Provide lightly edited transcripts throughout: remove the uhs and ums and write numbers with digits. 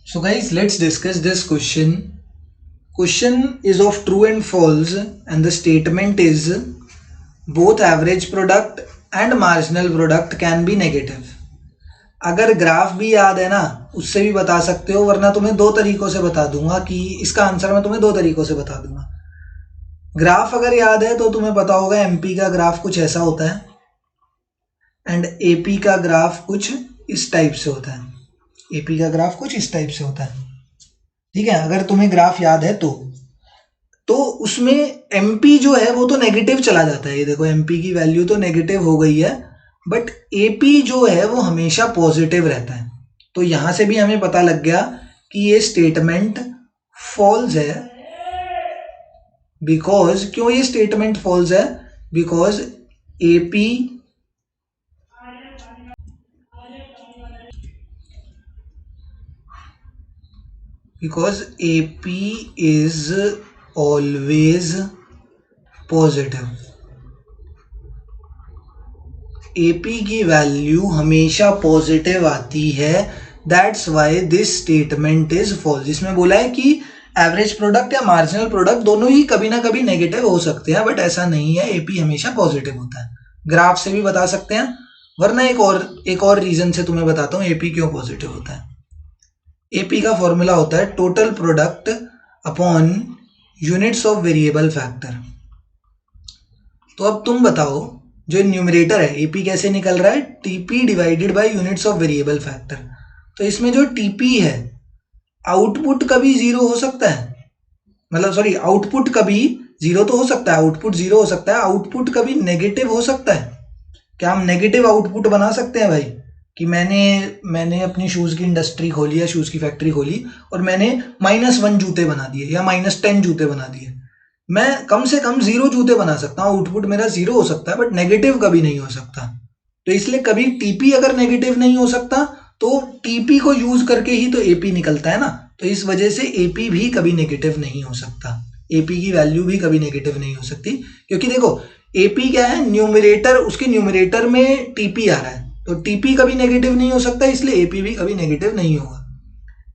So guys, let's discuss this question. Question is of true and false and the statement is both average product and marginal product can be negative. अगर graph भी याद है ना उससे भी बता सकते हो, वरना तुम्हें दो तरीकों से बता दूंगा कि इसका आंसर मैं तुम्हें दो तरीकों से बता दूंगा। ग्राफ अगर याद है तो तुम्हें पता होगा एमपी का ग्राफ कुछ ऐसा होता है एंड एपी का ग्राफ कुछ इस टाइप से होता है। एपी का ग्राफ कुछ इस टाइप से होता है, ठीक है। अगर तुम्हें ग्राफ याद है तो उसमें एमपी जो है वो तो नेगेटिव चला जाता है। ये देखो एमपी की वैल्यू तो नेगेटिव हो गई है, बट एपी जो है वो हमेशा पॉजिटिव रहता है। तो यहां से भी हमें पता लग गया कि ये स्टेटमेंट फॉल्स है। बिकॉज क्यों ये स्टेटमेंट फॉल्स है? Because AP is always positive. AP की वैल्यू हमेशा पॉजिटिव आती है, that's why this statement is false. जिसमें बोला है कि एवरेज प्रोडक्ट या मार्जिनल प्रोडक्ट दोनों ही कभी ना कभी नेगेटिव हो सकते हैं, बट ऐसा नहीं है, एपी हमेशा पॉजिटिव होता है। ग्राफ से भी बता सकते हैं, वरना एक और रीजन से तुम्हें बताता हूं एपी क्यों पॉजिटिव होता है। एपी का फॉर्मूला होता है total product upon units of variable factor. तो अब तुम बताओ, जो न्यूमरेटर है एपी कैसे निकल रहा है? TP divided by units of variable factor. तो इसमें जो टीपी है, आउटपुट कभी जीरो हो सकता है, मतलब सॉरी आउटपुट कभी जीरो तो हो सकता है, आउटपुट जीरो हो सकता है, आउटपुट कभी नेगेटिव हो सकता है। क्या हम नेगेटिव आउटपुट बना सकते हैं भाई? कि मैंने अपनी शूज की इंडस्ट्री खोली या शूज की फैक्ट्री खोली और मैंने -1 जूते बना दिए या -10 जूते बना दिए। मैं कम से कम 0 जूते बना सकता हूँ, आउटपुट मेरा 0 हो सकता है, बट नेगेटिव कभी नहीं हो सकता। तो इसलिए कभी टीपी अगर नेगेटिव नहीं हो सकता तो टीपी को यूज करके ही तो एपी निकलता है ना। तो इस वजह से एपी भी कभी नेगेटिव नहीं हो सकता, एपी की वैल्यू भी कभी नेगेटिव नहीं हो सकती। क्योंकि देखो एपी क्या है, न्यूमरेटर, उसके न्यूमरेटर में टीपी आ रहा है, तो टीपी कभी नेगेटिव नहीं हो सकता, इसलिए एपी भी कभी नेगेटिव नहीं होगा।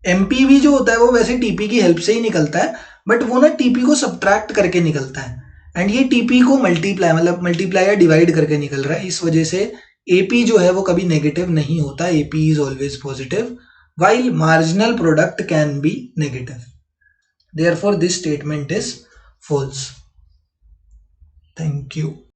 एमपी भी जो होता है वो वैसे टीपी की हेल्प से ही निकलता है, बट वो ना टीपी को सब्ट्रैक्ट करके निकलता है, एंड ये टीपी को मल्टीप्लाई या डिवाइड करके निकल रहा है। इस वजह से एपी जो है वो कभी नेगेटिव नहीं होता, AP is always positive while marginal product can be negative. Therefore this statement is false. Thank you.